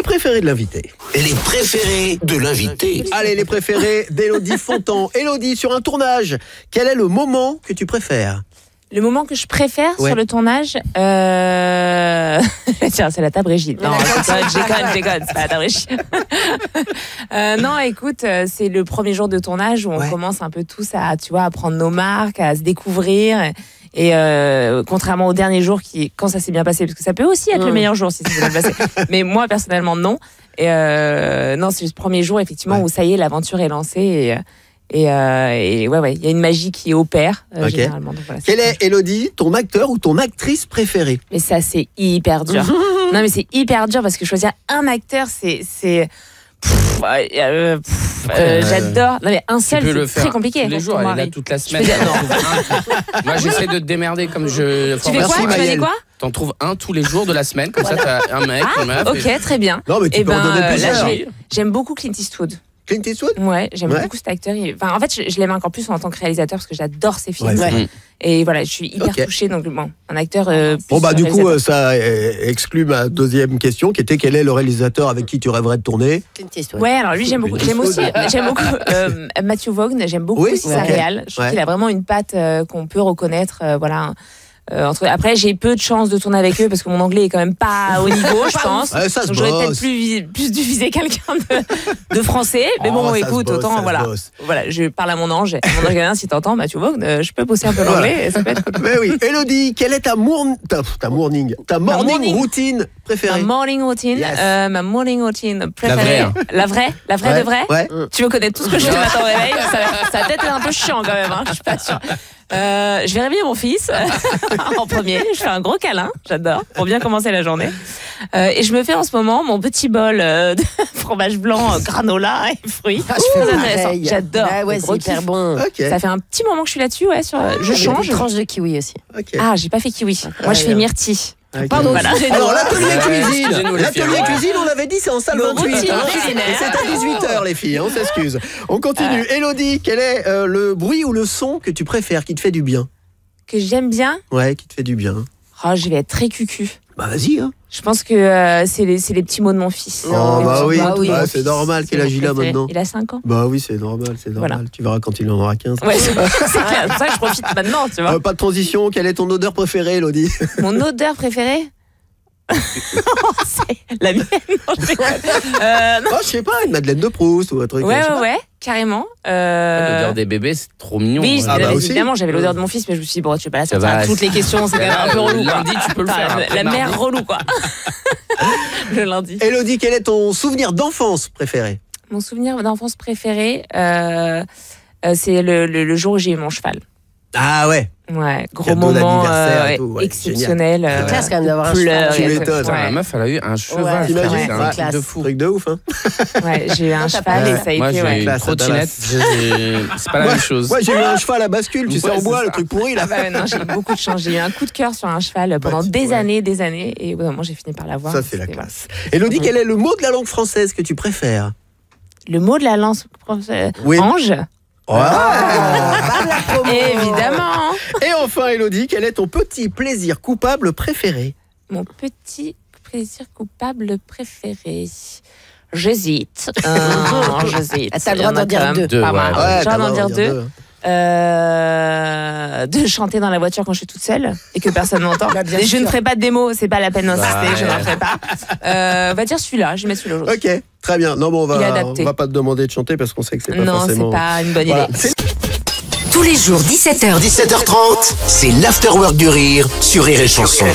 Les préférés de l'invité. Les préférés de l'invité. Allez, les préférés d'Élodie Fontan. Élodie, sur un tournage, quel est le moment que tu préfères? Le moment que je préfère sur le tournage, tiens, c'est la table régie. Non, je déconne, c'est pas la table régie. Non, écoute, c'est le premier jour de tournage où on commence un peu tous à, tu vois, à prendre nos marques, à se découvrir. Et contrairement au dernier jour, quand ça s'est bien passé, parce que ça peut aussi être le meilleur jour si ça s'est bien passé. Mais moi, personnellement, non. Et non, c'est le premier jour, effectivement, où ça y est, l'aventure est lancée. Et ouais, il y a une magie qui opère généralement. Donc, voilà, quel est, Élodie, ton acteur ou ton actrice préférée? Mais ça, c'est hyper dur. Non, mais c'est hyper dur parce que choisir un acteur, j'adore. Non, mais un seul, c'est très compliqué. Tous les jours, elle est là toute la semaine. Moi, j'essaie de te démerder comme je. Tu fais quoi? Tu m'as dit quoi? T'en trouves un tous les jours de la semaine, comme ça, t'as un mec, une meuf. Ok, très bien. Non, mais tu peux en donner plusieurs. J'aime beaucoup Clint Eastwood. Clint Eastwood? Ouais, j'aime beaucoup cet acteur. Enfin, en fait, je l'aime encore plus en tant que réalisateur parce que j'adore ses films. Et voilà, je suis hyper touchée. Donc, bon, un acteur. Bon, bah, du coup, ça exclut ma deuxième question qui était quel est le réalisateur avec qui tu rêverais de tourner? Clint Eastwood. Ouais, alors lui, j'aime beaucoup. J'aime beaucoup Matthew Vaughn. J'aime beaucoup aussi sa réal. Je trouve qu'il a vraiment une patte qu'on peut reconnaître. Voilà. Après, j'ai peu de chance de tourner avec eux parce que mon anglais est quand même pas au niveau, je pense. Donc j'aurais peut-être plus dû viser quelqu'un de français. Mais bon, écoute, autant voilà, je parle à mon ange. Mon ange, si t'entends, Mathieu Vaughn, je peux bosser un peu l'anglais. Et ça peut être cool. Mais oui, Élodie, quelle est ta morning routine préférée? Ma morning routine préférée. La vraie de vrai. Ouais. Tu veux connaître tout ce que je fais le matin au réveil? Ça va peut-être être un peu chiant quand même. Je suis pas sûre. Je vais réveiller mon fils en premier, je fais un gros câlin, j'adore, pour bien commencer la journée. Et je me fais en ce moment mon petit bol de fromage blanc, granola et fruits. Très intéressant, j'adore. Ah ouais, c'est hyper bon. Ça fait un petit moment que je suis là-dessus, je change. Une tranche de kiwi aussi. Ah, j'ai pas fait kiwi. Moi, je fais myrtille. Pardon, alors l'atelier cuisine, on l'avait dit, c'est en salle 28. C'est à 18h les filles, on s'excuse. On continue. Élodie, quel est le bruit ou le son que tu préfères, qui te fait du bien? Que j'aime bien? Ouais, qui te fait du bien. Oh, je vais être très cucu. Bah vas-y, hein. Je pense que c'est les petits mots de mon fils. Oh bah oui, c'est normal. Quel âge il a maintenant? Il a 5 ans. Bah oui, c'est normal. Voilà. Tu verras quand il en aura 15. Ouais, c'est clair, c'est pour ça que je profite maintenant, tu vois. Pas de transition, quelle est ton odeur préférée, Élodie? Mon odeur préférée? C'est la mienne. Non, je sais pas, une Madeleine de Proust ou un truc. Ouais, carrément. L'odeur des bébés, c'est trop mignon. Oui, évidemment, j'avais l'odeur de mon fils, mais je me suis dit, bon, tu vas pas la sortir à toutes les questions, c'est quand même un peu relou. Lundi, tu peux le faire. La mère relou, quoi. Le lundi. Élodie, quel est ton souvenir d'enfance préféré? Mon souvenir d'enfance préféré, c'est le jour où j'ai eu mon cheval. Ah ouais. Ouais, gros moment exceptionnel. C'est classe quand même d'avoir un cheval. Tu m'étonnes. La meuf, elle a eu un cheval. T'imagines, un truc de fou. Truc de ouf, hein. Ouais, j'ai eu un cheval et ça a été. Moi, j'ai eu une trottinette. C'est pas la même chose. Moi, j'ai eu un cheval à bascule, tu sais, en bois, le truc pourri là. Non, j'ai eu beaucoup de chance. J'ai eu un coup de cœur sur un cheval pendant des années. Et au bout d'un moment, j'ai fini par l'avoir. Ça, c'est la classe. Élodie, quel est le mot de la langue française que tu préfères? Le mot de la langue française? Ange. Évidemment. Et enfin, Élodie, quel est ton petit plaisir coupable préféré? Mon petit plaisir coupable préféré. J'hésite. J'hésite. T'as le droit d'en dire deux. J'ai le droit d'en dire deux. De chanter dans la voiture quand je suis toute seule et que personne m'entend. Et je ne ferai pas de démo, c'est pas la peine d'insister, je n'en ferai pas. On va dire celui-là, je vais mettre celui-là. Ok, très bien. Non, bon, on va pas te demander de chanter parce qu'on sait que c'est pas forcément. Non, c'est pas une bonne idée. Tous les jours, 17h30, c'est l'Afterwork du Rire sur Rire et Chanson.